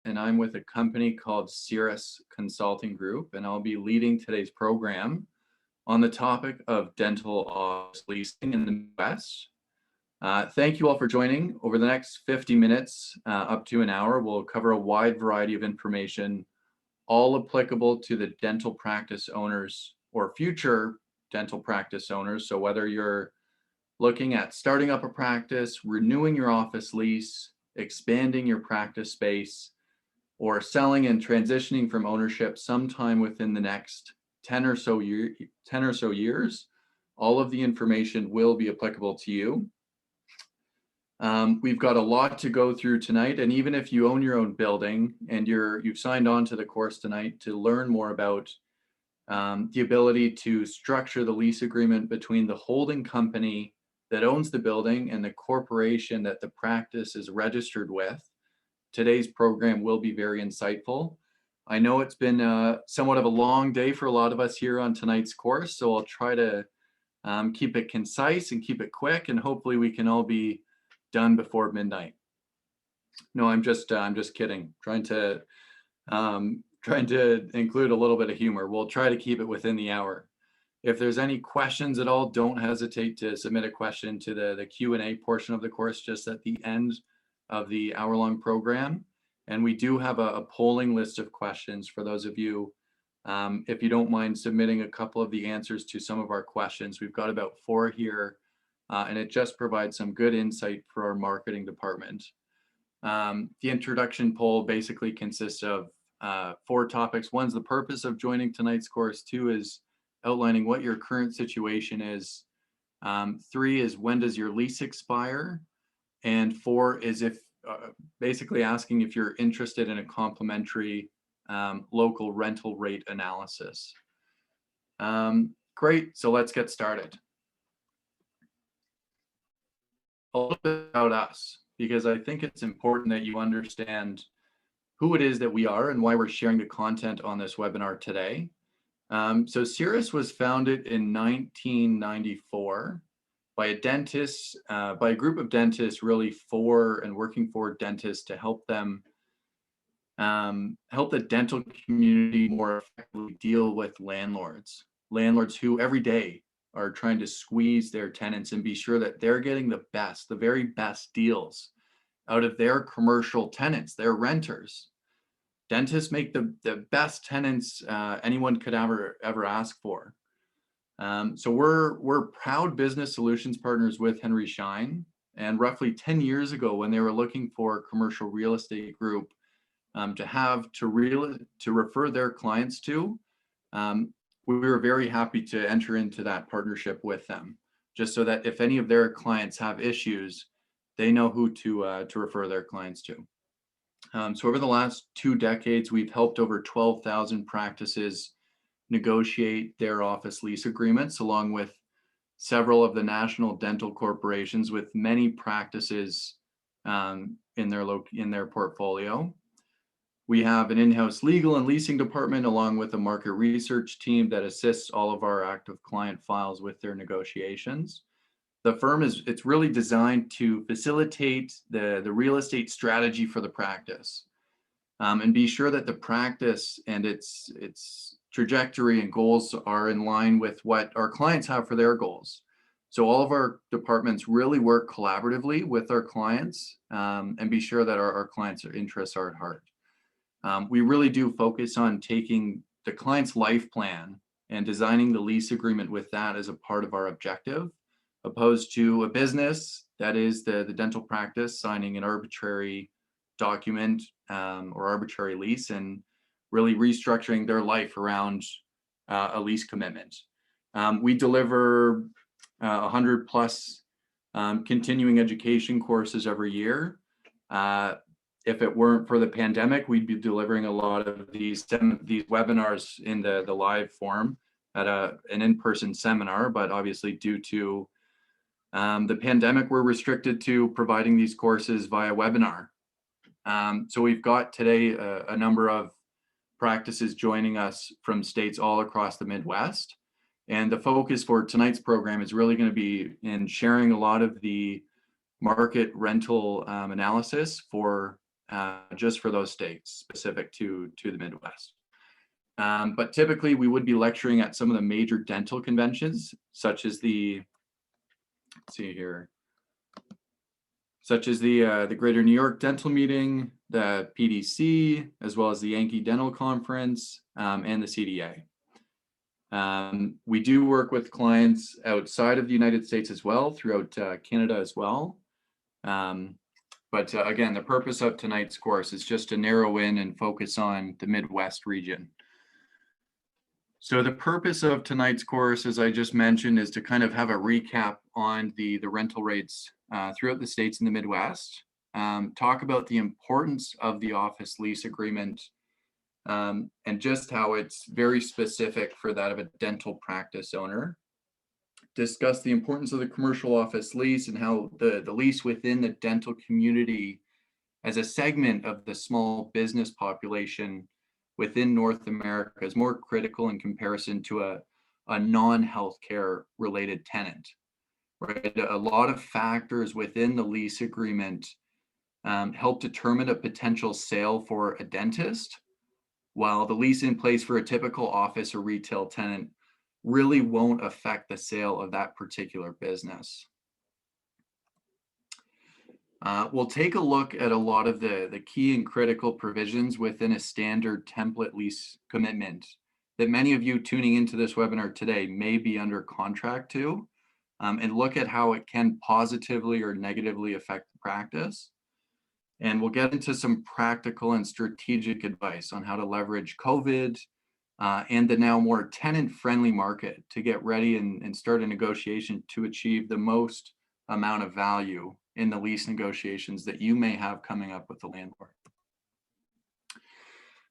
and I'm with a company called Cirrus Consulting Group, and I'll be leading today's program on the topic of dental office leasing in the Midwest. Thank you all for joining. Over the next 50 minutes, up to an hour, we'll cover a wide variety of information, all applicable to the dental practice owners or future dental practice owners. So whether you're looking at starting up a practice, renewing your office lease, expanding your practice space, or selling and transitioning from ownership sometime within the next 10 or so years, all of the information will be applicable to you. We've got a lot to go through tonight, and even if you own your own building and you've signed on to the course tonight to learn more about the ability to structure the lease agreement between the holding company that owns the building and the corporation that the practice is registered with, today's program will be very insightful. I know it's been somewhat of a long day for a lot of us here on tonight's course, so I'll try to keep it concise and keep it quick, and hopefully we can all be done before midnight. No, I'm just kidding. Trying to include a little bit of humor. We'll try to keep it within the hour. If there's any questions at all, don't hesitate to submit a question to the Q&A portion of the course just at the end of the hour-long program. And we do have a polling list of questions for those of you, if you don't mind submitting a couple of the answers to some of our questions. We've got about 4 here, and it just provides some good insight for our marketing department. The introduction poll basically consists of 4 topics. One's the purpose of joining tonight's course. 2 is outlining what your current situation is. 3 is when does your lease expire? And 4 is if basically asking if you're interested in a complimentary local rental rate analysis. Great, so let's get started. A little bit about us, because I think it's important that you understand who it is that we are and why we're sharing the content on this webinar today. So Cirrus was founded in 1994 by a dentist, by a group of dentists really for and working for dentists to help them help the dental community more effectively deal with landlords who every day are trying to squeeze their tenants and be sure that they're getting the very best deals out of their commercial tenants, their renters. Dentists make the best tenants anyone could ever ask for. So we're proud business solutions partners with Henry Schein. And roughly 10 years ago, when they were looking for a commercial real estate group to refer their clients to, we were very happy to enter into that partnership with them, just so that if any of their clients have issues, they know who to refer their clients to. So over the last 2 decades, we've helped over 12,000 practices negotiate their office lease agreements, along with several of the national dental corporations, with many practices in their portfolio. We have an in-house legal and leasing department, along with a market research team that assists all of our active client files with their negotiations. The firm it's really designed to facilitate the real estate strategy for the practice, and be sure that the practice and its trajectory and goals are in line with what our clients have for their goals. So all of our departments really work collaboratively with our clients, and be sure that our clients' interests are at heart. We really do focus on taking the client's life plan and designing the lease agreement with that as a part of our objective, opposed to a business that is the dental practice signing an arbitrary document or arbitrary lease and really restructuring their life around a lease commitment. We deliver 100 plus continuing education courses every year. If it weren't for the pandemic, we'd be delivering a lot of these webinars in the live form at an in-person seminar, but obviously due to the pandemic, we're restricted to providing these courses via webinar. So we've got today a number of practices joining us from states all across the Midwest. And the focus for tonight's program is really going to be in sharing a lot of the market rental analysis for just for those states specific to the Midwest. But typically we would be lecturing at some of the major dental conventions, such as the, let's see here, such as the Greater New York Dental Meeting, the PDC, as well as the Yankee Dental Conference, and the CDA. We do work with clients outside of the United States as well, throughout Canada as well. But again, the purpose of tonight's course is just to narrow in and focus on the Midwest region. So the purpose of tonight's course, as I just mentioned, is to kind of have a recap on the rental rates throughout the states in the Midwest, talk about the importance of the office lease agreement, and just how it's very specific for that of a dental practice owner. Discuss the importance of the commercial office lease and how the lease within the dental community as a segment of the small business population within North America is more critical in comparison to a non-healthcare related tenant, right? A lot of factors within the lease agreement help determine a potential sale for a dentist, while the lease in place for a typical office or retail tenant really won't affect the sale of that particular business. We'll take a look at a lot of the key and critical provisions within a standard template lease commitment that many of you tuning into this webinar today may be under contract to, and look at how it can positively or negatively affect the practice. And we'll get into some practical and strategic advice on how to leverage COVID and the now more tenant-friendly market to get ready and start a negotiation to achieve the most amount of value in the lease negotiations that you may have coming up with the landlord.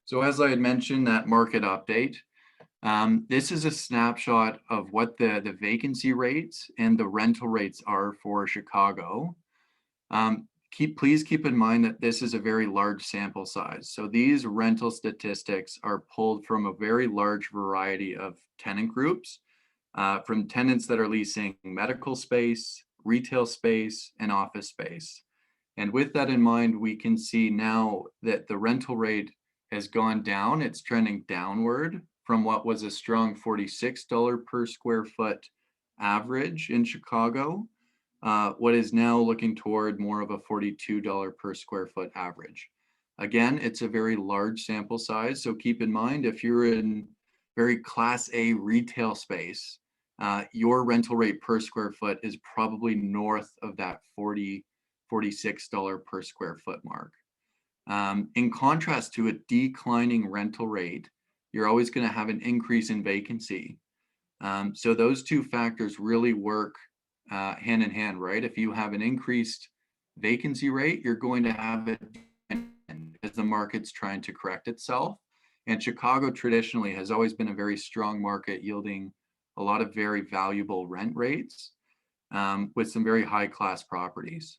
So as I had mentioned, that market update, this is a snapshot of what the vacancy rates and the rental rates are for Chicago. Please keep in mind that this is a very large sample size. So these rental statistics are pulled from a very large variety of tenant groups, from tenants that are leasing medical space, retail space, and office space. And with that in mind, we can see now that the rental rate has gone down. It's trending downward from what was a strong $46 per square foot average in Chicago. What is now looking toward more of a $42 per square foot average. Again, it's a very large sample size. So keep in mind, if you're in very class A retail space, your rental rate per square foot is probably north of that $46 per square foot mark. In contrast to a declining rental rate, you're always going to have an increase in vacancy. So those two factors really work hand in hand, right? If you have an increased vacancy rate, you're going to have it as the market's trying to correct itself. And Chicago traditionally has always been a very strong market, yielding a lot of very valuable rent rates with some very high class properties.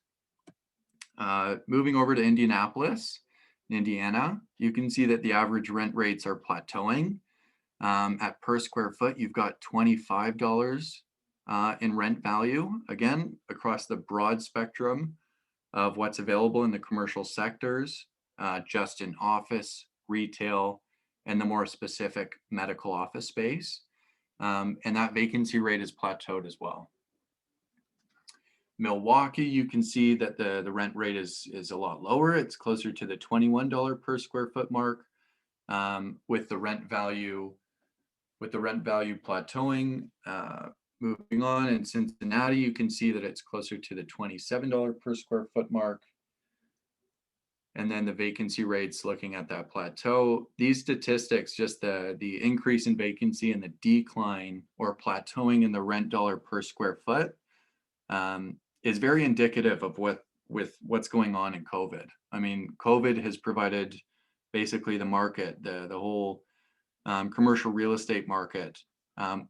Moving over to Indianapolis, Indiana, you can see that the average rent rates are plateauing. At per square foot, you've got $25 in rent value, again, across the broad spectrum of what's available in the commercial sectors, just in office, retail, and the more specific medical office space. And that vacancy rate is plateaued as well. Milwaukee, you can see that the rent rate is a lot lower. It's closer to the $21 per square foot mark, with the rent value plateauing. Moving on, in Cincinnati, you can see that it's closer to the $27 per square foot mark. And then the vacancy rates looking at that plateau. These statistics, just the increase in vacancy and the decline or plateauing in the rent dollar per square foot, is very indicative of what's going on in COVID. I mean, COVID has provided basically the market, the whole commercial real estate market,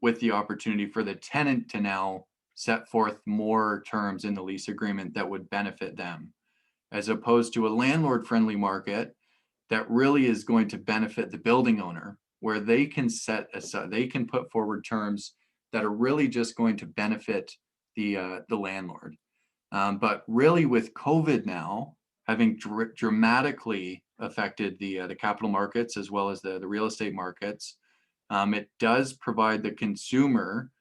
with the opportunity for the tenant to now set forth more terms in the lease agreement that would benefit them, as opposed to a landlord-friendly market that really is going to benefit the building owner, where they can put forward terms that are really just going to benefit the landlord. But really with COVID now, having dramatically affected the capital markets as well as the real estate markets, it does provide the consumer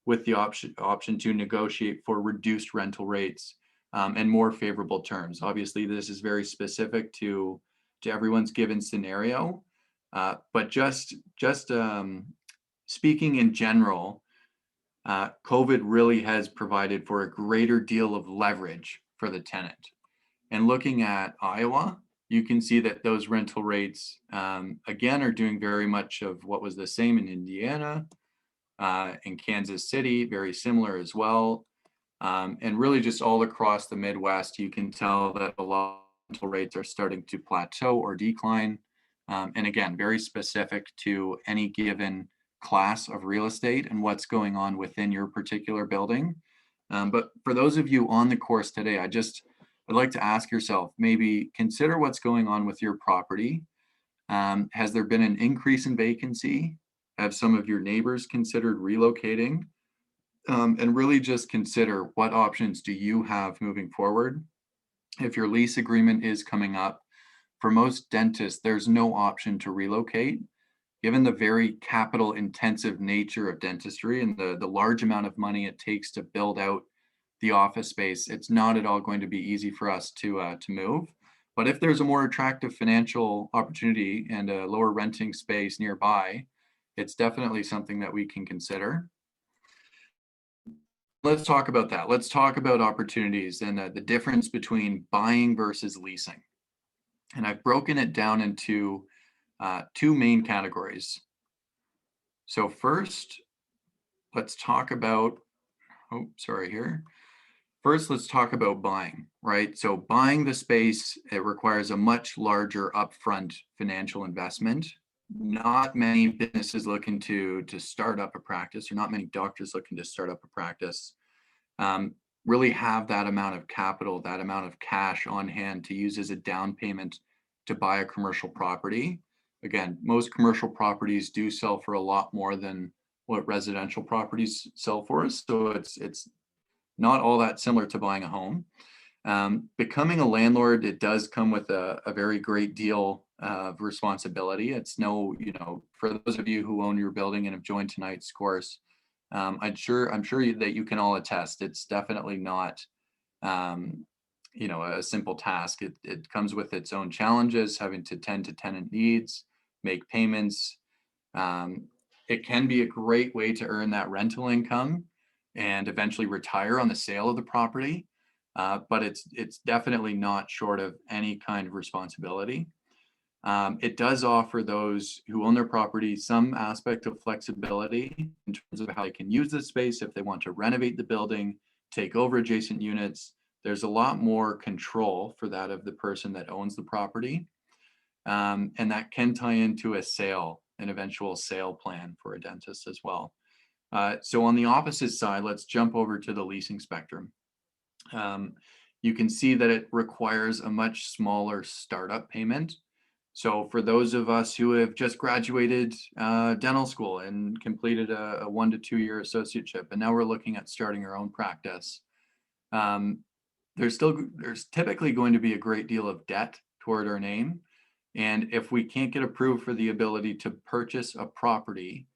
with the option to negotiate for reduced rental rates and more favorable terms. Obviously, this is very specific to everyone's given scenario, but just speaking in general, COVID really has provided for a greater deal of leverage for the tenant. And looking at Iowa, you can see that those rental rates, again, are doing very much of what was the same in Indiana, in Kansas City, very similar as well. And really just all across the Midwest, you can tell that a lot of rental rates are starting to plateau or decline. And again, very specific to any given class of real estate and what's going on within your particular building. But for those of you on the course today, I'd like to ask yourself, maybe consider what's going on with your property. Has there been an increase in vacancy? Have some of your neighbors considered relocating? And really just consider what options do you have moving forward. If your lease agreement is coming up, for most dentists, there's no option to relocate. Given the very capital intensive nature of dentistry and the large amount of money it takes to build out the office space, it's not at all going to be easy for us to move. But if there's a more attractive financial opportunity and a lower renting space nearby, it's definitely something that we can consider. Let's talk about that. Let's talk about opportunities and the difference between buying versus leasing. And I've broken it down into two main categories. So first, let's talk about, First, let's talk about buying, right? So buying the space, it requires a much larger upfront financial investment. Not many businesses looking to start up a practice, or not many doctors looking to start up a practice, really have that amount of capital, that amount of cash on hand to use as a down payment to buy a commercial property. Again, most commercial properties do sell for a lot more than what residential properties sell for. So it's not all that similar to buying a home. Becoming a landlord, it does come with a very great deal of responsibility. It's for those of you who own your building and have joined tonight's course, I'm sure that you can all attest. It's definitely not, a simple task. It comes with its own challenges, having to tend to tenant needs, make payments. It can be a great way to earn that rental income and eventually retire on the sale of the property. But it's definitely not short of any kind of responsibility. It does offer those who own their property some aspect of flexibility in terms of how they can use the space if they want to renovate the building, take over adjacent units. There's a lot more control for that of the person that owns the property. And that can tie into an eventual sale plan for a dentist as well. So on the opposite side, let's jump over to the leasing spectrum. You can see that it requires a much smaller startup payment. So for those of us who have just graduated dental school and completed a 1 to 2 year associateship, and now we're looking at starting our own practice, there's typically going to be a great deal of debt toward our name. And if we can't get approved for the ability to purchase a property,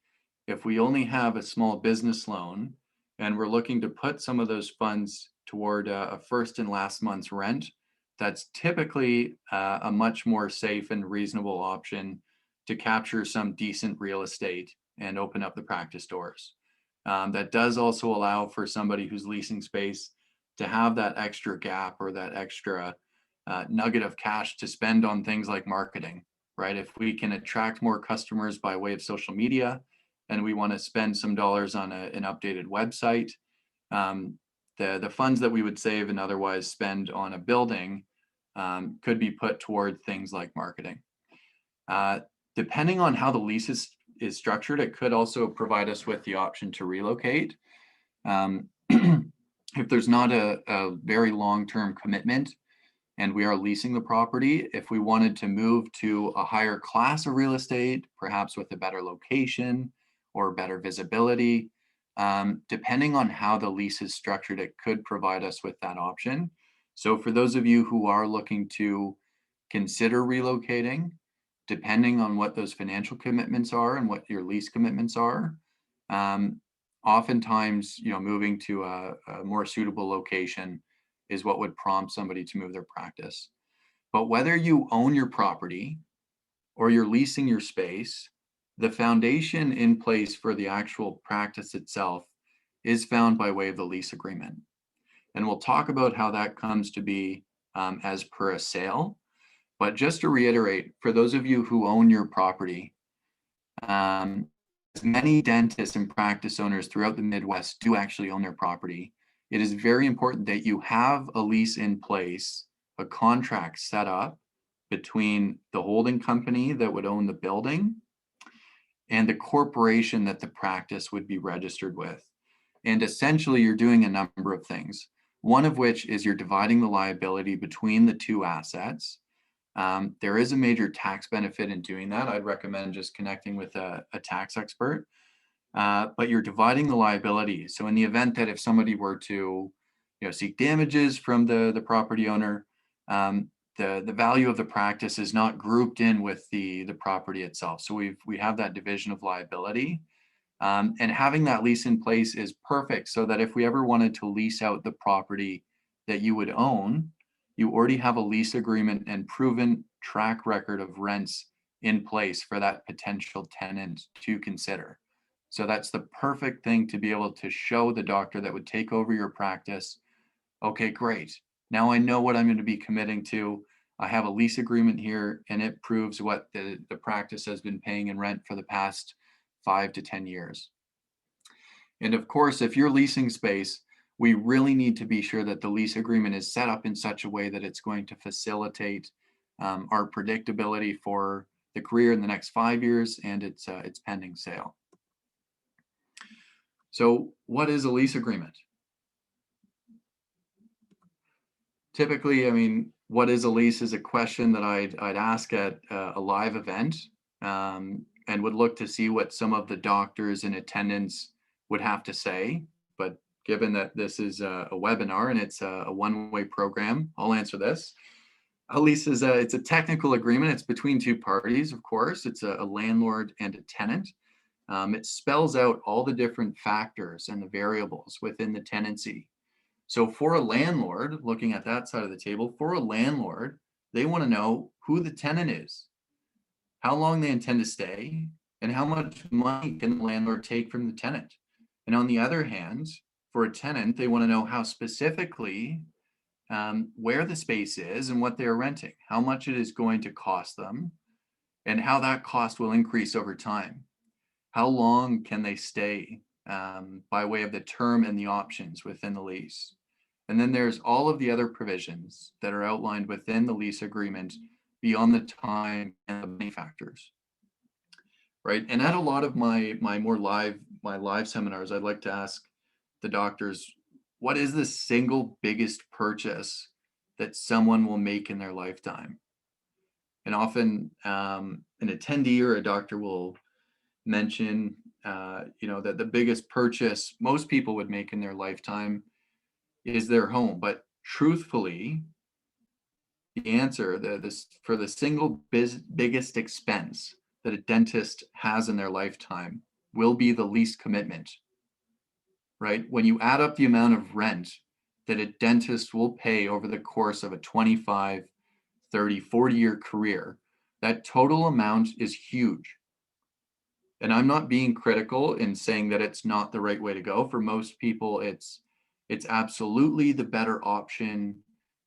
if we only have a small business loan and we're looking to put some of those funds toward a first and last month's rent, that's typically a much more safe and reasonable option to capture some decent real estate and open up the practice doors. That does also allow for somebody who's leasing space to have that extra gap or that extra nugget of cash to spend on things like marketing, right? If we can attract more customers by way of social media and we want to spend some dollars on an updated website, the funds that we would save and otherwise spend on a building could be put toward things like marketing. Depending on how the lease is structured, it could also provide us with the option to relocate. If there's not a very long-term commitment and we are leasing the property, if we wanted to move to a higher class of real estate, perhaps with a better location or better visibility, depending on how the lease is structured, it could provide us with that option. So for those of you who are looking to consider relocating, depending on what those financial commitments are and what your lease commitments are, um, oftentimes, moving to a more suitable location is what would prompt somebody to move their practice. But whether you own your property or you're leasing your space, the foundation in place for the actual practice itself is found by way of the lease agreement. And we'll talk about how that comes to be as per a sale. But just to reiterate, for those of you who own your property, as many dentists and practice owners throughout the Midwest do actually own their property, it is very important that you have a lease in place, a contract set up between the holding company that would own the building and the corporation that the practice would be registered with. And essentially, you're doing a number of things, one of which is you're dividing the liability between the two assets. There is a major tax benefit in doing that. I'd recommend just connecting with a tax expert. But you're dividing the liability. So in the event that if somebody were to, seek damages from the property owner, the value of the practice is not grouped in with the property itself. So we have that division of liability. And having that lease in place is perfect so that if we ever wanted to lease out the property that you would own, you already have a lease agreement and proven track record of rents in place for that potential tenant to consider. So that's the perfect thing to be able to show the doctor that would take over your practice. Okay, great. Now I know what I'm going to be committing to. I have a lease agreement here and it proves what the practice has been paying in rent for the past 5 to 10 years. And of course, if you're leasing space, we really need to be sure that the lease agreement is set up in such a way that it's going to facilitate our predictability for the career in the next 5 years and its pending sale. So what is a lease agreement? Typically, what is a lease is a question that I'd ask at a live event and would look to see what some of the doctors in attendance would have to say. But given that this is a webinar and it's a one-way program, I'll answer this. A lease is it's a technical agreement. It's between two parties, of course. It's a landlord and a tenant. It spells out all the different factors and the variables within the tenancy. So for a landlord, looking at that side of the table, for a landlord, they want to know who the tenant is, how long they intend to stay, and how much money can the landlord take from the tenant. And on the other hand, for a tenant, they want to know how specifically where the space is and what they're renting, how much it is going to cost them, and how that cost will increase over time. How long can they stay by way of the term and the options within the lease? And then there's all of the other provisions that are outlined within the lease agreement beyond the time and the money factors, right? And at a lot of my live seminars, I'd like to ask the doctors, what is the single biggest purchase that someone will make in their lifetime? And often an attendee or a doctor will mention, that the biggest purchase most people would make in their lifetime is their home. But truthfully, the answer for the single biggest expense that a dentist has in their lifetime will be the lease commitment, right? When you add up the amount of rent that a dentist will pay over the course of a 25, 30, 40-year career, that total amount is huge. And I'm not being critical in saying that it's not the right way to go. For most people, it's absolutely the better option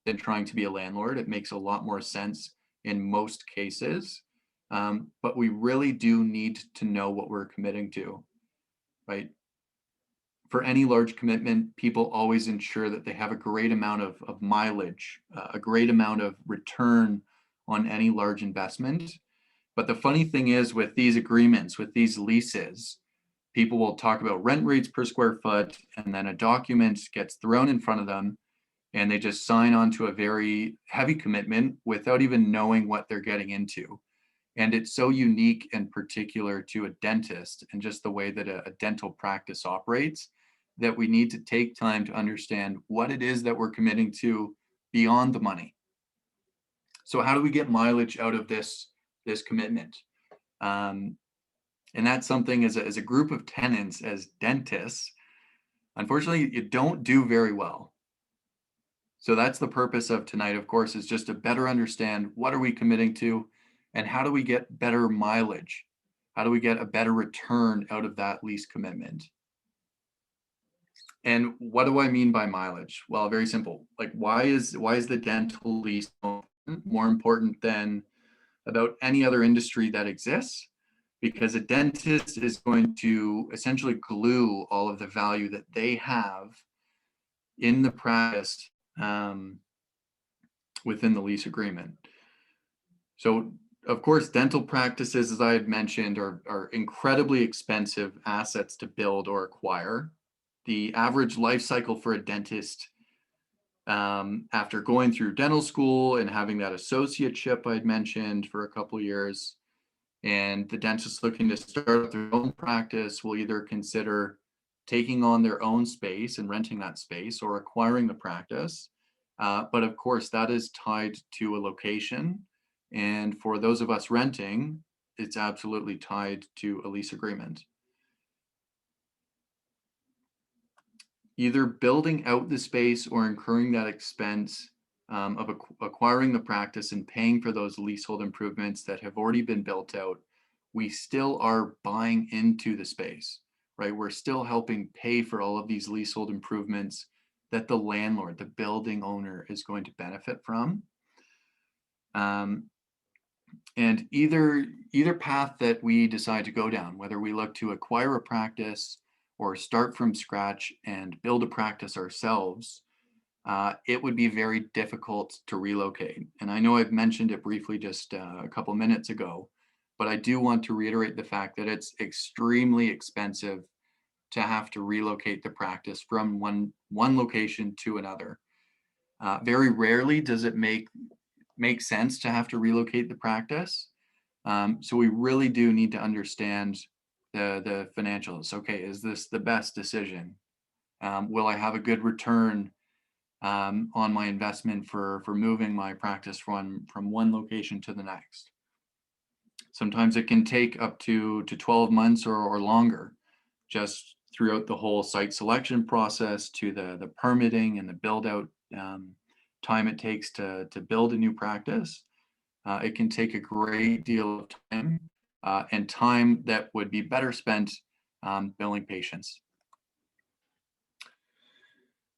than trying to be a landlord. It makes a lot more sense in most cases. But we really do need to know what we're committing to, right? For any large commitment, people always ensure that they have a great amount of mileage, a great amount of return on any large investment. But the funny thing is with these agreements, with these leases, people will talk about rent rates per square foot, and then a document gets thrown in front of them and they just sign on to a very heavy commitment without even knowing what they're getting into. And it's so unique and particular to a dentist and just the way that a dental practice operates that we need to take time to understand what it is that we're committing to beyond the money. So how do we get mileage out of this commitment? And that's something as a group of tenants, as dentists, unfortunately, you don't do very well. So that's the purpose of tonight, of course, is just to better understand what are we committing to and how do we get better mileage? How do we get a better return out of that lease commitment? And what do I mean by mileage? Well, very simple. Like why is the dental lease more important than about any other industry that exists? Because a dentist is going to essentially glue all of the value that they have in the practice within the lease agreement. So, of course, dental practices, as I had mentioned, are incredibly expensive assets to build or acquire. The average life cycle for a dentist, after going through dental school and having that associateship I'd mentioned for a couple of years, and the dentist looking to start their own practice will either consider taking on their own space and renting that space or acquiring the practice. But of course, that is tied to a location. And for those of us renting, it's absolutely tied to a lease agreement. Either building out the space or incurring that expense of acquiring the practice and paying for those leasehold improvements that have already been built out, we still are buying into the space, right? We're still helping pay for all of these leasehold improvements that the landlord, the building owner, is going to benefit from. And either path that we decide to go down, whether we look to acquire a practice or start from scratch and build a practice ourselves, it would be very difficult to relocate. And I know I've mentioned it briefly just a couple minutes ago, but I do want to reiterate the fact that it's extremely expensive to have to relocate the practice from one location to another. Very rarely does it make sense to have to relocate the practice. So we really do need to understand the financials. Okay, is this the best decision? Will I have a good return on my investment for moving my practice from one location to the next? Sometimes it can take up to 12 months or longer, just throughout the whole site selection process to the permitting and the build out time it takes to build a new practice. It can take a great deal of time and time that would be better spent billing patients.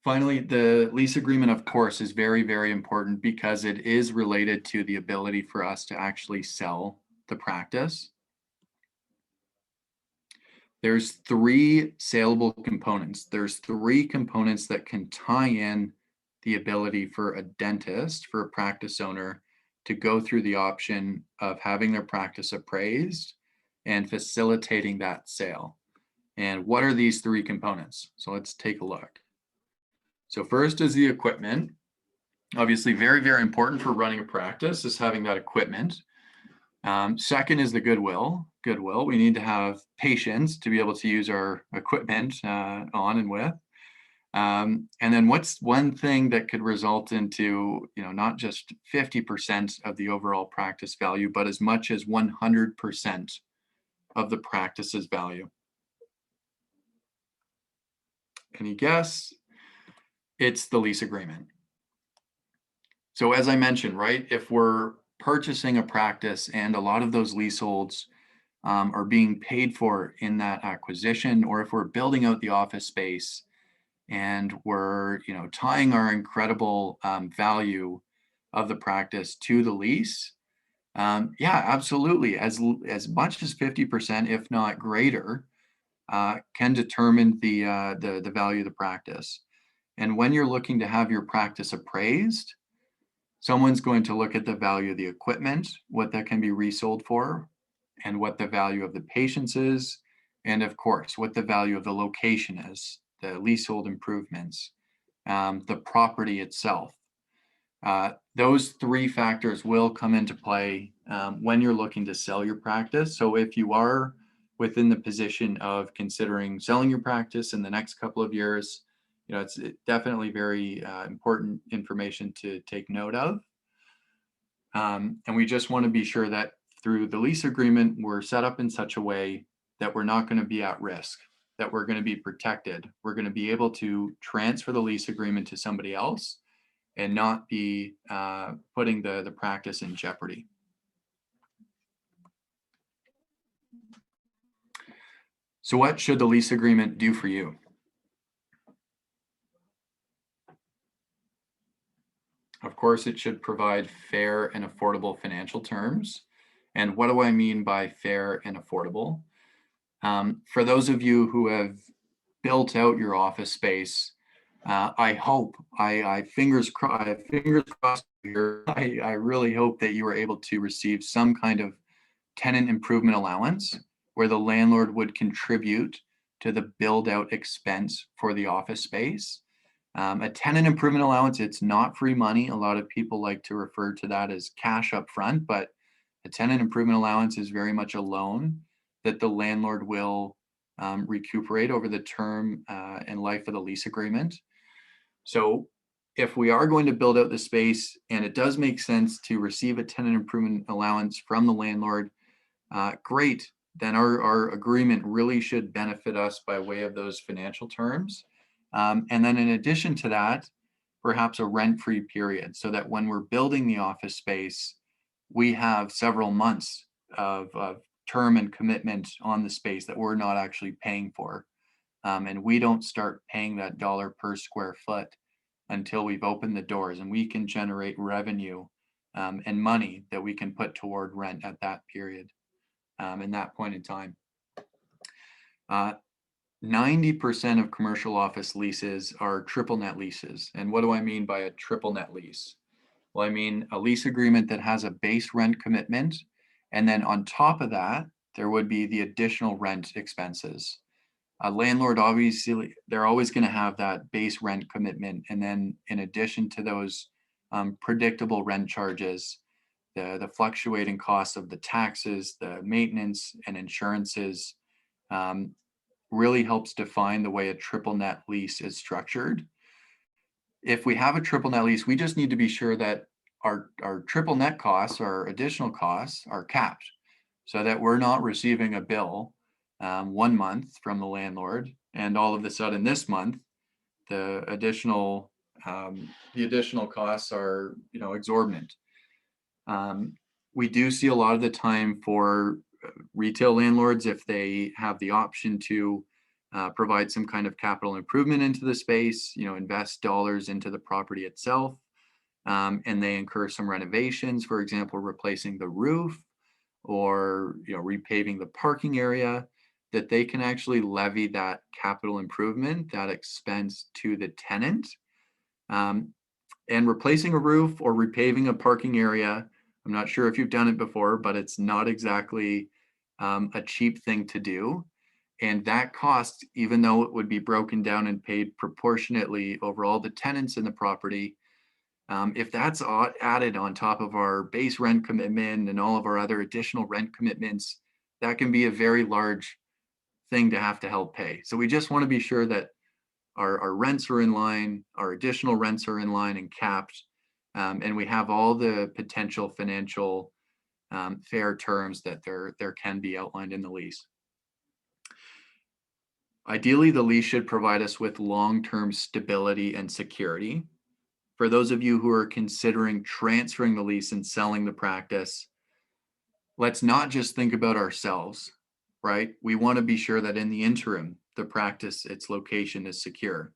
Finally, the lease agreement, of course, is very, very important because it is related to the ability for us to actually sell the practice. There's 3 saleable components. There's 3 components that can tie in the ability for a dentist, for a practice owner, to go through the option of having their practice appraised and facilitating that sale. And what are these 3 components? So let's take a look. So first is the equipment. Obviously, very, very important for running a practice is having that equipment. Second is the goodwill. We need to have patience to be able to use our equipment on and with. And then what's one thing that could result into, not just 50% of the overall practice value, but as much as 100% of the practice's value? Any guess? It's the lease agreement. So as I mentioned, right, if we're purchasing a practice and a lot of those leaseholds are being paid for in that acquisition, or if we're building out the office space and we're tying our incredible value of the practice to the lease, yeah, absolutely, as much as 50%, if not greater, can determine the value of the practice. And when you're looking to have your practice appraised, someone's going to look at the value of the equipment, what that can be resold for, and what the value of the patients is, and of course, what the value of the location is, the leasehold improvements, the property itself. Those 3 factors will come into play when you're looking to sell your practice. So if you are within the position of considering selling your practice in the next couple of years, It's definitely very important information to take note of. And we just want to be sure that through the lease agreement, we're set up in such a way that we're not going to be at risk, that we're going to be protected. We're going to be able to transfer the lease agreement to somebody else and not be putting the practice in jeopardy. So what should the lease agreement do for you? Of course, it should provide fair and affordable financial terms. And what do I mean by fair and affordable? For those of you who have built out your office space, I hope, I fingers crossed here, I really hope that you were able to receive some kind of tenant improvement allowance where the landlord would contribute to the build out expense for the office space. A tenant improvement allowance, it's not free money. A lot of people like to refer to that as cash up front, but a tenant improvement allowance is very much a loan that the landlord will recuperate over the term and life of the lease agreement. So if we are going to build out the space and it does make sense to receive a tenant improvement allowance from the landlord, great. Then our agreement really should benefit us by way of those financial terms. And then in addition to that, perhaps a rent-free period so that when we're building the office space, we have several months of term and commitment on the space that we're not actually paying for. And we don't start paying that dollar per square foot until we've opened the doors, and we can generate revenue and money that we can put toward rent at that period, in that point in time. 90% of commercial office leases are triple net leases. And what do I mean by a triple net lease? Well, I mean a lease agreement that has a base rent commitment, and then on top of that, there would be the additional rent expenses. A landlord, obviously, they're always going to have that base rent commitment, and then in addition to those predictable rent charges, the fluctuating costs of the taxes, the maintenance and insurances, really helps define the way a triple net lease is structured. If we have a triple net lease, we just need to be sure that our triple net costs, our additional costs, are capped so that we're not receiving a bill 1 month from the landlord, and all of a sudden this month the additional costs are exorbitant. We do see a lot of the time for retail landlords, if they have the option to provide some kind of capital improvement into the space, invest dollars into the property itself, and they incur some renovations, for example, replacing the roof or repaving the parking area, that they can actually levy that capital improvement, that expense, to the tenant. And replacing a roof or repaving a parking area, I'm not sure if you've done it before, but it's not exactly a cheap thing to do. And that cost, even though it would be broken down and paid proportionately over all the tenants in the property, if that's added on top of our base rent commitment and all of our other additional rent commitments, that can be a very large thing to have to help pay. So we just want to be sure that our rents are in line, our additional rents are in line and capped, and we have all the potential financial fair terms that there can be outlined in the lease. Ideally, the lease should provide us with long-term stability and security. For those of you who are considering transferring the lease and selling the practice, let's not just think about ourselves, right? We want to be sure that in the interim, the practice, its location is secure.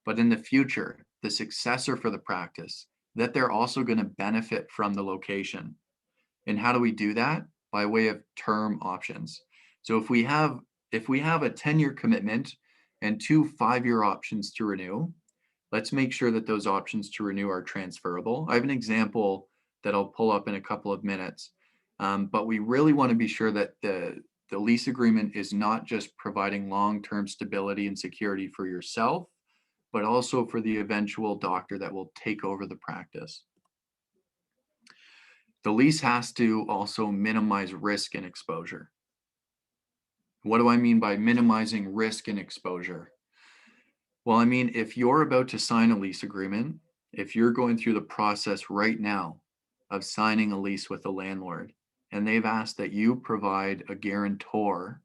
But in the future, the successor for the practice, that they're also going to benefit from the location. And how do we do that? By way of term options. So if we have a 10-year commitment and 2 5-year options to renew, let's make sure that those options to renew are transferable. I have an example that I'll pull up in a couple of minutes, but we really want to be sure that the lease agreement is not just providing long-term stability and security for yourself, but also for the eventual doctor that will take over the practice. The lease has to also minimize risk and exposure. What do I mean by minimizing risk and exposure? Well, I mean, if you're about to sign a lease agreement, if you're going through the process right now of signing a lease with a landlord, and they've asked that you provide a guarantor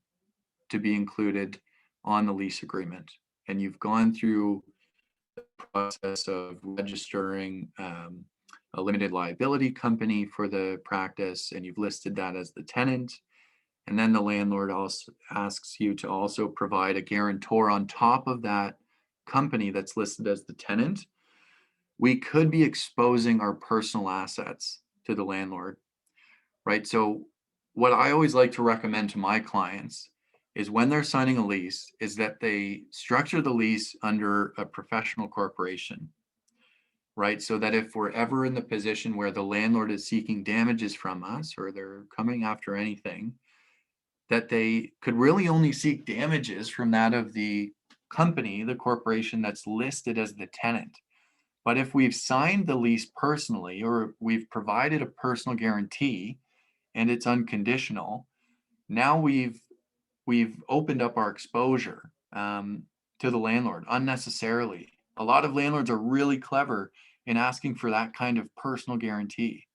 to be included on the lease agreement, and you've gone through the process of registering a limited liability company for the practice, and you've listed that as the tenant, and then the landlord also asks you to also provide a guarantor on top of that company that's listed as the tenant, we could be exposing our personal assets to the landlord, right? So what I always like to recommend to my clients is when they're signing a lease is that they structure the lease under a professional corporation, right? So that if we're ever in the position where the landlord is seeking damages from us or they're coming after anything, that they could really only seek damages from that of the company, the corporation that's listed as the tenant. But if we've signed the lease personally or we've provided a personal guarantee and it's unconditional, now we've opened up our exposure to the landlord unnecessarily. A lot of landlords are really clever in asking for that kind of personal guarantee.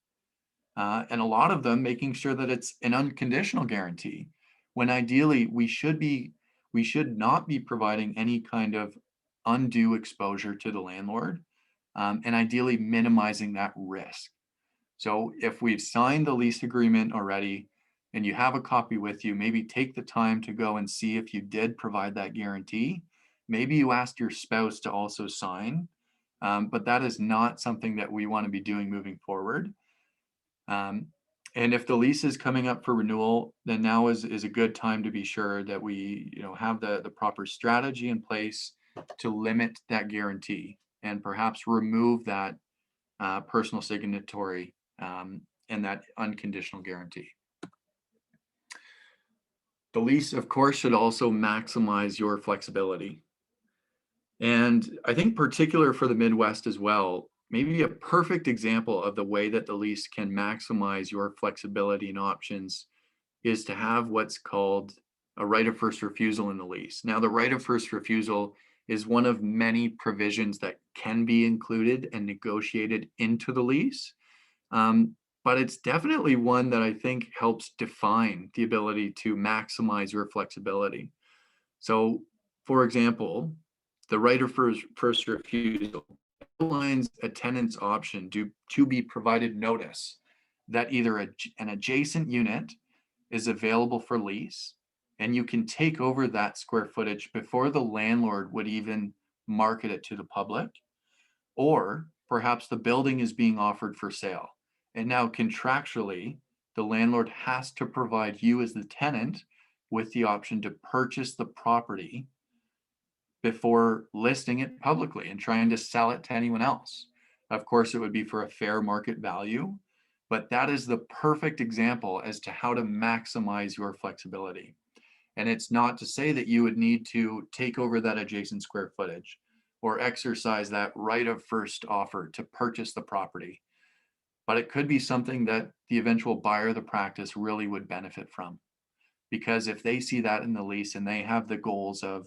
And a lot of them making sure that it's an unconditional guarantee, when ideally we should not be providing any kind of undue exposure to the landlord, and ideally minimizing that risk. So if we've signed the lease agreement already and you have a copy with you, maybe take the time to go and see if you did provide that guarantee. Maybe you asked your spouse to also sign, but that is not something that we want to be doing moving forward. And if the lease is coming up for renewal, then now is a good time to be sure that we, have the proper strategy in place to limit that guarantee and perhaps remove that personal signatory and that unconditional guarantee. The lease, of course, should also maximize your flexibility. And I think particular for the Midwest as well, maybe a perfect example of the way that the lease can maximize your flexibility and options is to have what's called a right of first refusal in the lease. Now, the right of first refusal is one of many provisions that can be included and negotiated into the lease. But it's definitely one that I think helps define the ability to maximize your flexibility. So, for example, the right of first refusal outlines a tenant's option to be provided notice that either an adjacent unit is available for lease and you can take over that square footage before the landlord would even market it to the public, or perhaps the building is being offered for sale. And now contractually, the landlord has to provide you as the tenant with the option to purchase the property before listing it publicly and trying to sell it to anyone else. Of course, it would be for a fair market value, but that is the perfect example as to how to maximize your flexibility. And it's not to say that you would need to take over that adjacent square footage or exercise that right of first offer to purchase the property. But it could be something that the eventual buyer of the practice really would benefit from. Because if they see that in the lease and they have the goals of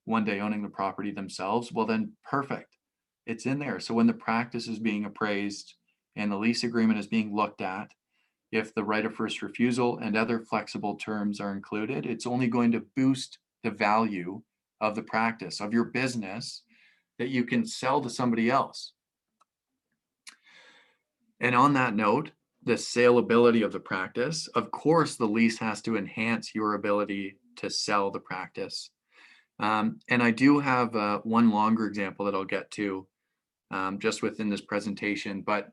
one day owning the property themselves, well, then perfect. It's in there. So when the practice is being appraised and the lease agreement is being looked at, if the right of first refusal and other flexible terms are included, it's only going to boost the value of the practice, of your business, that you can sell to somebody else. And on that note, the saleability of the practice, of course, the lease has to enhance your ability to sell the practice. And I do have one longer example that I'll get to just within this presentation, but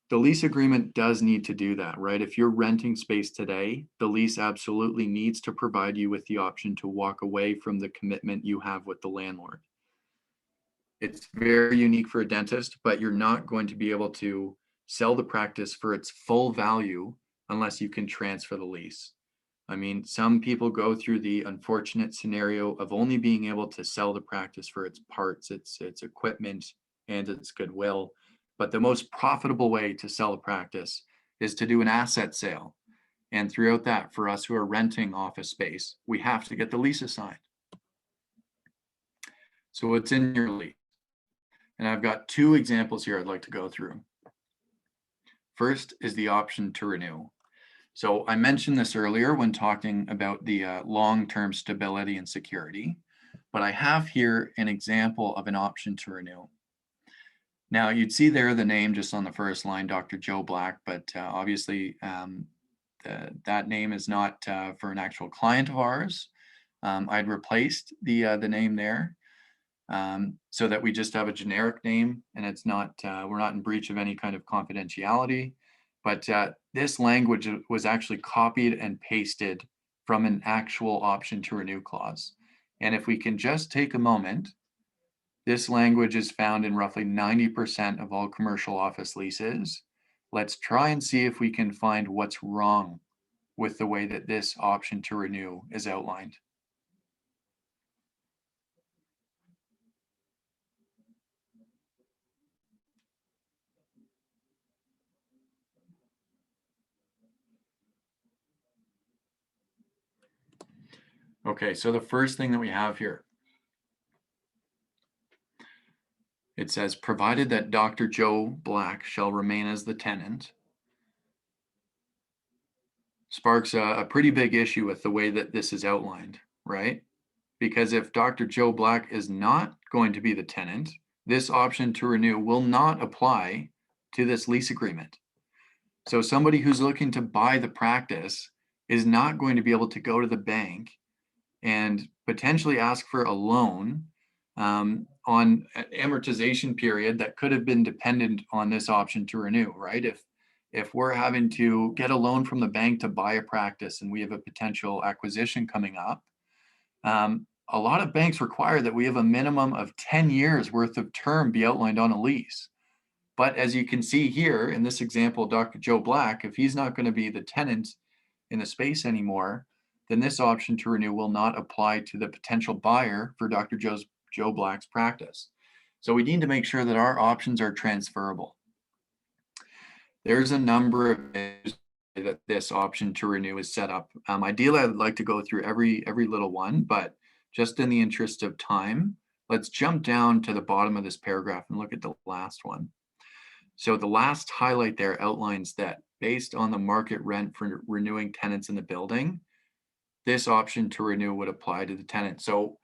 the lease agreement does need to do that, right? If you're renting space today, the lease absolutely needs to provide you with the option to walk away from the commitment you have with the landlord. It's very unique for a dentist, but you're not going to be able to sell the practice for its full value unless you can transfer the lease. I mean, some people go through the unfortunate scenario of only being able to sell the practice for its parts, its equipment, and its goodwill. But the most profitable way to sell a practice is to do an asset sale. And throughout that, for us who are renting office space, we have to get the lease signed. So it's in your lease. And I've got two examples here I'd like to go through. First is the option to renew. So I mentioned this earlier when talking about the long-term stability and security, but I have here an example of an option to renew. Now you'd see there the name just on the first line, Dr. Joe Black, but obviously that name is not for an actual client of ours. I'd replaced the name there so that we just have a generic name and it's not, we're not in breach of any kind of confidentiality. But this language was actually copied and pasted from an actual option to renew clause. And if we can just take a moment, this language is found in roughly 90% of all commercial office leases. Let's try and see if we can find what's wrong with the way that this option to renew is outlined. Okay, so the first thing that we have here, it says, provided that Dr. Joe Black shall remain as the tenant, sparks a pretty big issue with the way that this is outlined, right? Because if Dr. Joe Black is not going to be the tenant, this option to renew will not apply to this lease agreement. So somebody who's looking to buy the practice is not going to be able to go to the bank and potentially ask for a loan on an amortization period that could have been dependent on this option to renew, right? If we're having to get a loan from the bank to buy a practice and we have a potential acquisition coming up, a lot of banks require that we have a minimum of 10 years worth of term be outlined on a lease. But as you can see here in this example, Dr. Joe Black, if he's not going to be the tenant in the space anymore, then this option to renew will not apply to the potential buyer for Dr. Joe Black's practice. So we need to make sure that our options are transferable. There's a number of ways that this option to renew is set up. Ideally, I'd like to go through every little one, but just in the interest of time, let's jump down to the bottom of this paragraph and look at the last one. So the last highlight there outlines that based on the market rent for renewing tenants in the building, this option to renew would apply to the tenant. So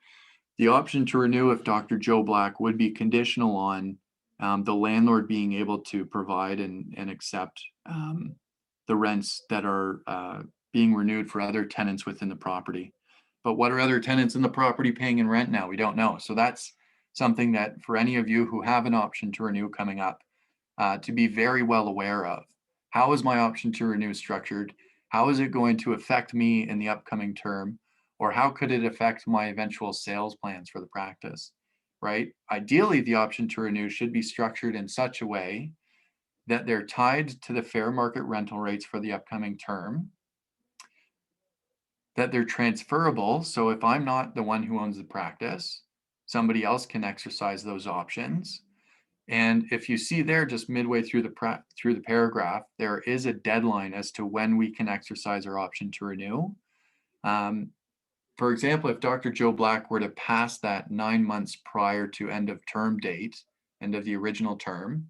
the option to renew if Dr. Joe Black would be conditional on the landlord being able to provide and accept the rents that are being renewed for other tenants within the property. But what are other tenants in the property paying in rent now? We don't know. So that's something that for any of you who have an option to renew coming up, to be very well aware of. How is my option to renew structured? How is it going to affect me in the upcoming term? Or how could it affect my eventual sales plans for the practice, right? Ideally, the option to renew should be structured in such a way that they're tied to the fair market rental rates for the upcoming term, that they're transferable. So if I'm not the one who owns the practice, somebody else can exercise those options. And if you see there, just midway through the paragraph, there is a deadline as to when we can exercise our option to renew. For example, if Dr. Joe Black were to pass that 9 months prior to end of term date, end of the original term,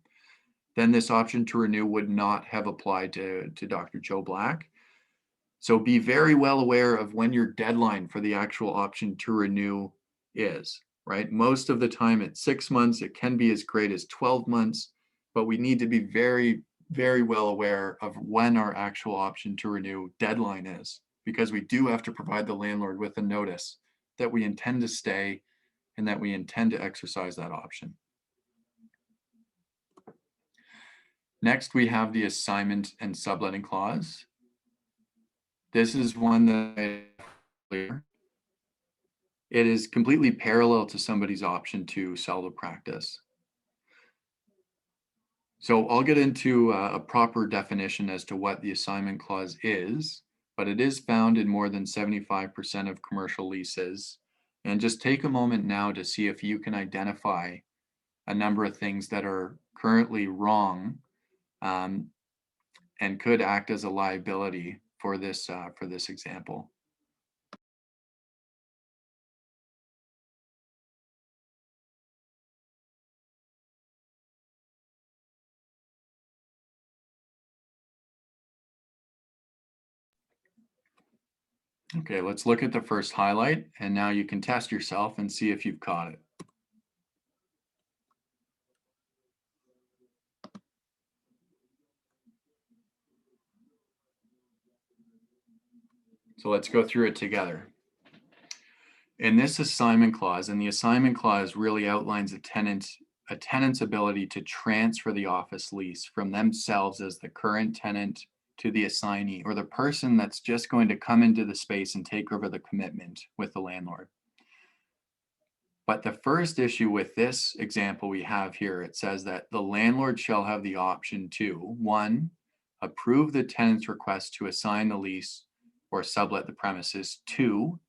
then this option to renew would not have applied to Dr. Joe Black. So be very well aware of when your deadline for the actual option to renew is, right? Most of the time it's 6 months, it can be as great as 12 months, but we need to be very, very well aware of when our actual option to renew deadline is, because we do have to provide the landlord with a notice that we intend to stay and that we intend to exercise that option. Next, we have the assignment and subletting clause. This is one that it is completely parallel to somebody's option to sell the practice. So I'll get into a proper definition as to what the assignment clause is, but it is found in more than 75% of commercial leases. And just take a moment now to see if you can identify a number of things that are currently wrong and could act as a liability for this example. Okay, let's look at the first highlight, and now you can test yourself and see if you've caught it. So let's go through it together. In this assignment clause, and the assignment clause really outlines a tenant's ability to transfer the office lease from themselves as the current tenant to the assignee, or the person that's just going to come into the space and take over the commitment with the landlord. But the first issue with this example we have here, it says that the landlord shall have the option to, one, approve the tenant's request to assign the lease or sublet the premises; two,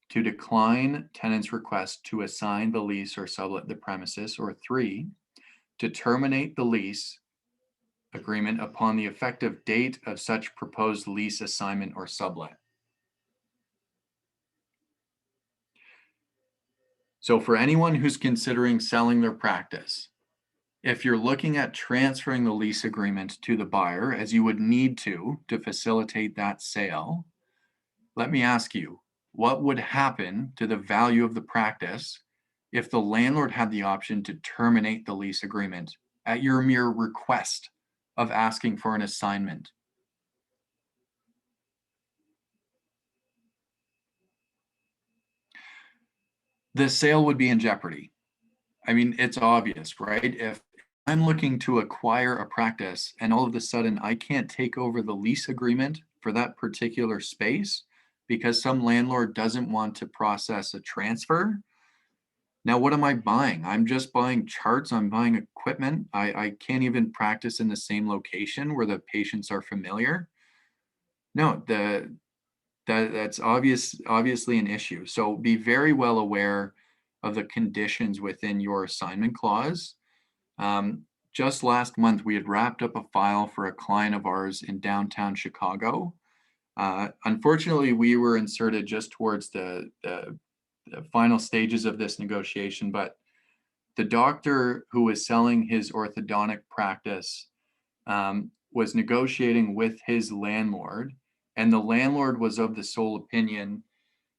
to decline tenant's request to assign the lease or sublet the premises; or three, to terminate the lease agreement upon the effective date of such proposed lease assignment or sublet. So for anyone who's considering selling their practice, if you're looking at transferring the lease agreement to the buyer, as you would need to facilitate that sale, let me ask you, what would happen to the value of the practice if the landlord had the option to terminate the lease agreement at your mere request of asking for an assignment? The sale would be in jeopardy. I mean, it's obvious, right? If I'm looking to acquire a practice and all of a sudden I can't take over the lease agreement for that particular space because some landlord doesn't want to process a transfer, now what am I buying? I'm just buying charts, I'm buying equipment. I can't even practice in the same location where the patients are familiar. No, that's obviously an issue. So be very well aware of the conditions within your assignment clause. Um, just last month, we had wrapped up a file for a client of ours in downtown Chicago. Unfortunately, we were inserted just towards the final stages of this negotiation, but the doctor who was selling his orthodontic practice was negotiating with his landlord, and the landlord was of the sole opinion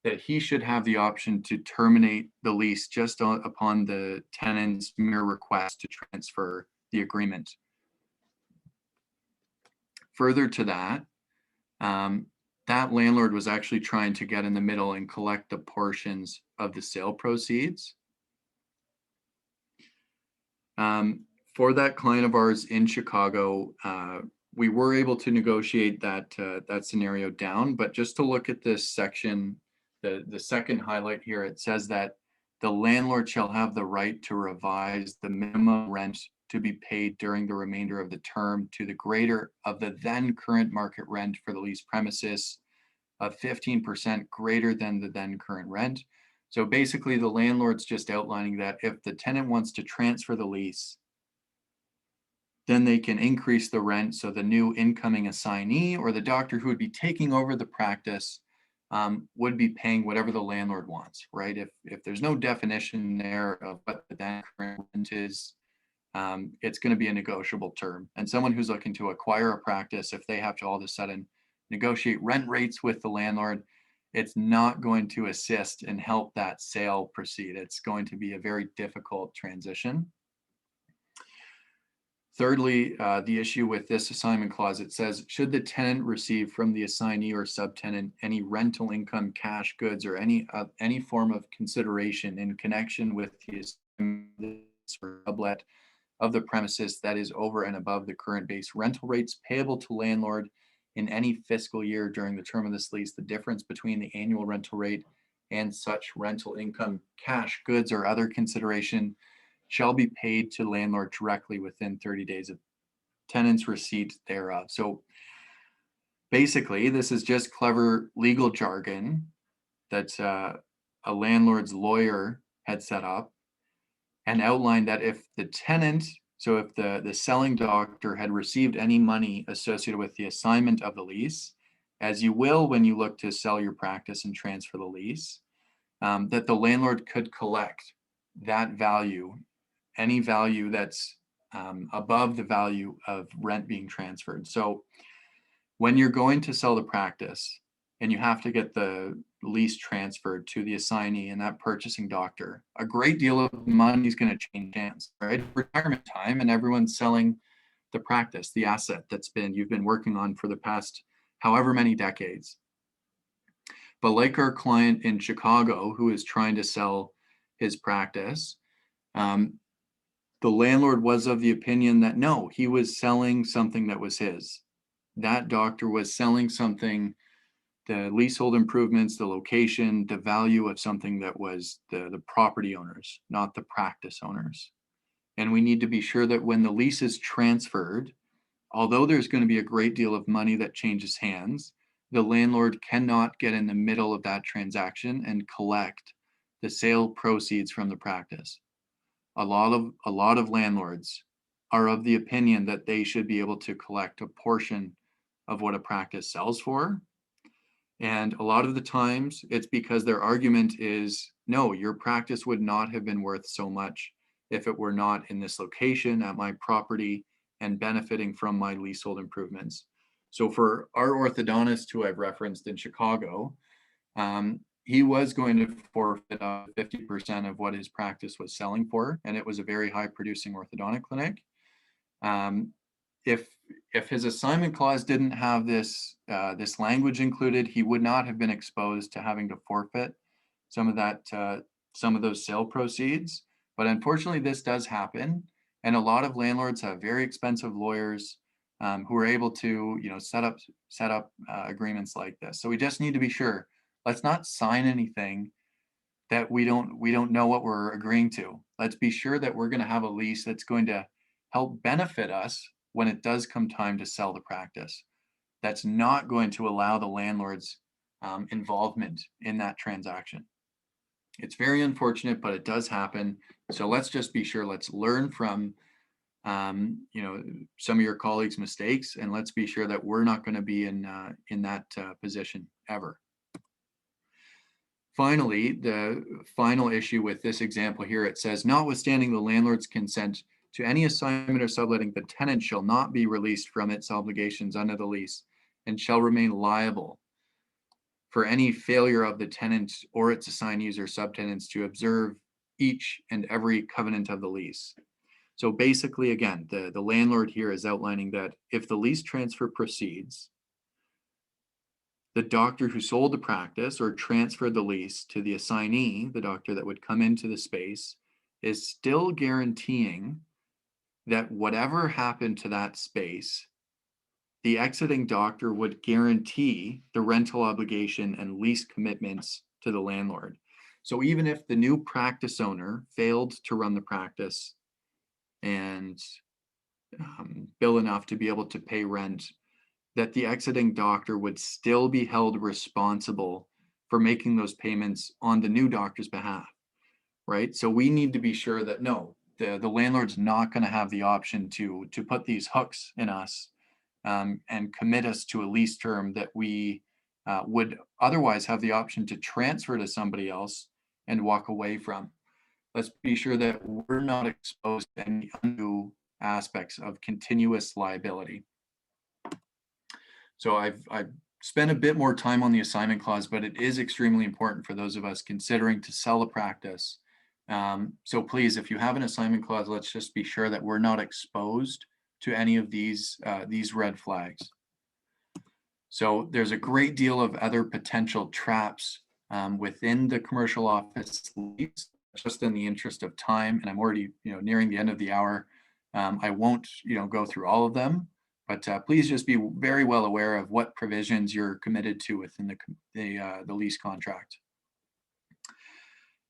that he should have the option to terminate the lease just upon the tenant's mere request to transfer the agreement. Further to that, that landlord was actually trying to get in the middle and collect the portions of the sale proceeds. For that client of ours in Chicago, we were able to negotiate that scenario down. But just to look at this section, the second highlight here, it says that the landlord shall have the right to revise the minimum rent to be paid during the remainder of the term to the greater of the then current market rent for the lease premises of 15% greater than the then current rent. So basically, the landlord's just outlining that if the tenant wants to transfer the lease, then they can increase the rent. So the new incoming assignee or the doctor who would be taking over the practice would be paying whatever the landlord wants, right? If there's no definition there of what the then current rent is, it's going to be a negotiable term. And someone who's looking to acquire a practice, if they have to all of a sudden negotiate rent rates with the landlord, it's not going to assist and help that sale proceed. It's going to be a very difficult transition. Thirdly, the issue with this assignment clause, it says, should the tenant receive from the assignee or subtenant any rental income, cash goods, or any form of consideration in connection with the sublet of the premises that is over and above the current base rental rates payable to landlord in any fiscal year during the term of this lease, the difference between the annual rental rate and such rental income, cash goods, or other consideration shall be paid to landlord directly within 30 days of tenant's receipt thereof. So basically, this is just clever legal jargon that a landlord's lawyer had set up and outlined that if the tenant, so if the selling doctor had received any money associated with the assignment of the lease, as you will when you look to sell your practice and transfer the lease, that the landlord could collect that value, any value that's above the value of rent being transferred. So when you're going to sell the practice, and you have to get the lease transferred to the assignee and that purchasing doctor, a great deal of money is going to change hands, right? Retirement time, and everyone's selling the practice, the asset you've been working on for the past however many decades. But like our client in Chicago, who is trying to sell his practice, the landlord was of the opinion that no, he was selling something that was his. That doctor was selling something, the leasehold improvements, the location, the value of something that was the property owners, not the practice owners. And we need to be sure that when the lease is transferred, although there's going to be a great deal of money that changes hands, the landlord cannot get in the middle of that transaction and collect the sale proceeds from the practice. A lot of landlords are of the opinion that they should be able to collect a portion of what a practice sells for. And a lot of the times it's because their argument is, no, your practice would not have been worth so much if it were not in this location at my property and benefiting from my leasehold improvements. So for our orthodontist who I've referenced in Chicago, he was going to forfeit 50% of what his practice was selling for, and it was a very high producing orthodontic clinic. If his assignment clause didn't have this language included, he would not have been exposed to having to forfeit some of those sale proceeds. But unfortunately, this does happen, and a lot of landlords have very expensive lawyers who are able to, set up agreements like this. So we just need to be sure. Let's not sign anything that we don't know what we're agreeing to. Let's be sure that we're going to have a lease that's going to help benefit us when it does come time to sell the practice. That's not going to allow the landlord's involvement in that transaction. It's very unfortunate, but it does happen. So let's just be sure. Let's learn from some of your colleagues' mistakes, and let's be sure that we're not going to be in that position ever. Finally, the final issue with this example here, it says, notwithstanding the landlord's consent to any assignment or subletting, the tenant shall not be released from its obligations under the lease and shall remain liable for any failure of the tenant or its assignees or subtenants to observe each and every covenant of the lease. So basically, again, the landlord here is outlining that if the lease transfer proceeds, the doctor who sold the practice or transferred the lease to the assignee, the doctor that would come into the space, is still guaranteeing that whatever happened to that space, the exiting doctor would guarantee the rental obligation and lease commitments to the landlord. So even if the new practice owner failed to run the practice and bill enough to be able to pay rent, that the exiting doctor would still be held responsible for making those payments on the new doctor's behalf, right? So we need to be sure that no, the landlord's not going to have the option to put these hooks in us and commit us to a lease term that we would otherwise have the option to transfer to somebody else and walk away from. Let's be sure that we're not exposed to any undue aspects of continuous liability. So I've spent a bit more time on the assignment clause, but it is extremely important for those of us considering to sell a practice. So please, if you have an assignment clause, let's just be sure that we're not exposed to any of these red flags. So there's a great deal of other potential traps within the commercial office lease. Just in the interest of time, and I'm already nearing the end of the hour, I won't go through all of them, but please just be very well aware of what provisions you're committed to within the lease contract.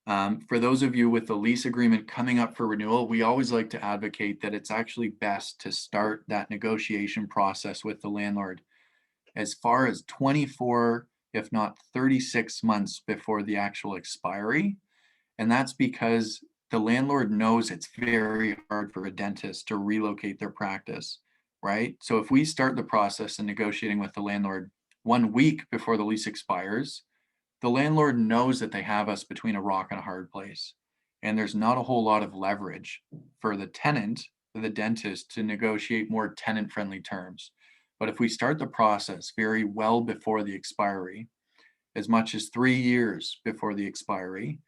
For those of you with the lease agreement coming up for renewal, we always like to advocate that it's actually best to start that negotiation process with the landlord as far as 24, if not 36 months before the actual expiry. And that's because the landlord knows it's very hard for a dentist to relocate their practice, right? So if we start the process in negotiating with the landlord 1 week before the lease expires, the landlord knows that they have us between a rock and a hard place. And there's not a whole lot of leverage for the tenant, for the dentist, to negotiate more tenant-friendly terms. But if we start the process very well before the expiry, as much as 3 years before the expiry,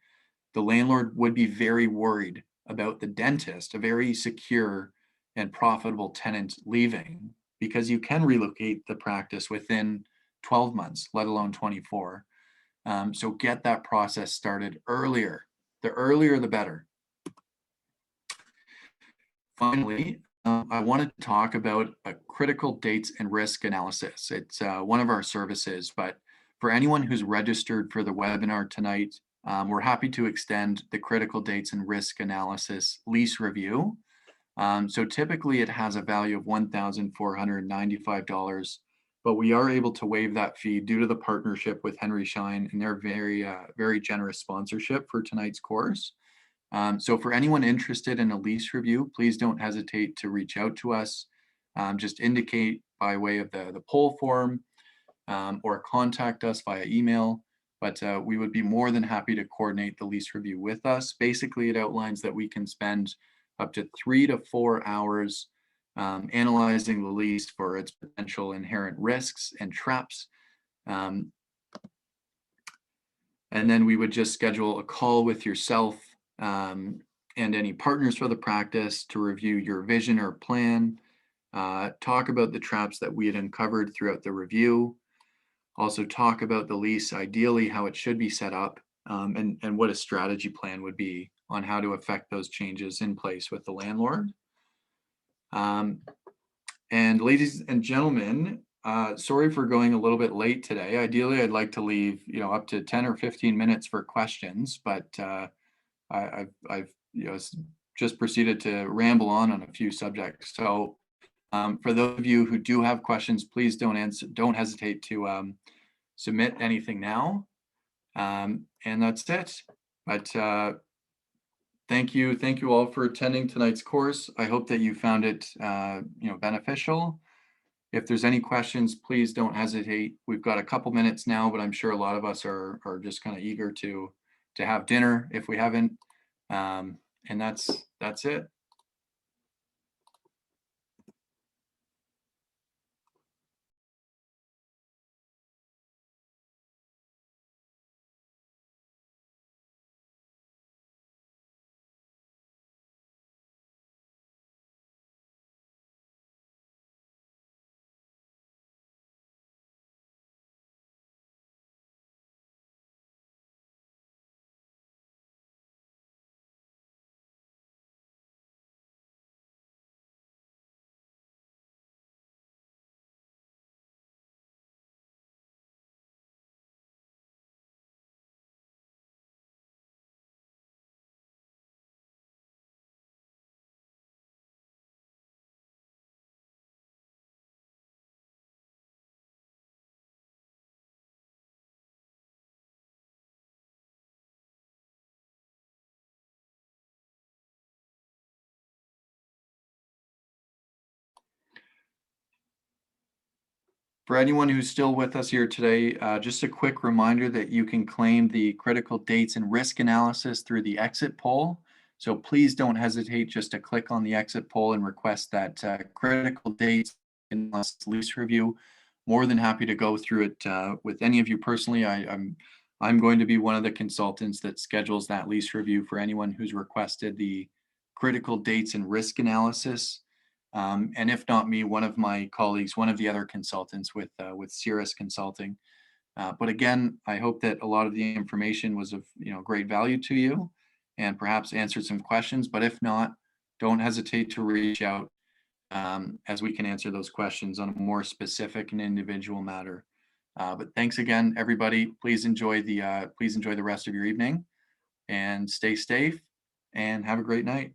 the landlord would be very worried about the dentist, a very secure and profitable tenant, leaving, because you can relocate the practice within 12 months, let alone 24. So get that process started earlier. The earlier, the better. Finally, I want to talk about a critical dates and risk analysis. It's one of our services, but for anyone who's registered for the webinar tonight, we're happy to extend the critical dates and risk analysis lease review. So typically it has a value of $1,495, but we are able to waive that fee due to the partnership with Henry Schein and their very generous sponsorship for tonight's course. So for anyone interested in a lease review, please don't hesitate to reach out to us. Just indicate by way of the poll form or contact us via email. But we would be more than happy to coordinate the lease review with us. Basically, it outlines that we can spend up to 3 to 4 hours analyzing the lease for its potential inherent risks and traps. And then we would just schedule a call with yourself and any partners for the practice to review your vision or plan, talk about the traps that we had uncovered throughout the review, also talk about the lease, ideally how it should be set up, and what a strategy plan would be on how to affect those changes in place with the landlord. And ladies and gentlemen, sorry for going a little bit late today. Ideally, I'd like to leave up to 10 or 15 minutes for questions, but I've just proceeded to ramble on a few subjects. So for those of you who do have questions, please don't hesitate to submit anything now. And that's it. But thank you all for attending tonight's course. I hope that you found it beneficial. If there's any questions, please don't hesitate. We've got a couple minutes now, but I'm sure a lot of us are just kind of eager to have dinner if we haven't. And that's it. For anyone who's still with us here today, just a quick reminder that you can claim the critical dates and risk analysis through the exit poll. So please don't hesitate just to click on the exit poll and request that critical dates and lease review. More than happy to go through it with any of you personally. I'm going to be one of the consultants that schedules that lease review for anyone who's requested the critical dates and risk analysis. And if not me, one of my colleagues, one of the other consultants with Cirrus Consulting. But again, I hope that a lot of the information was of great value to you and perhaps answered some questions. But if not, don't hesitate to reach out as we can answer those questions on a more specific and individual matter. But thanks again, everybody. Please enjoy the rest of your evening and stay safe and have a great night.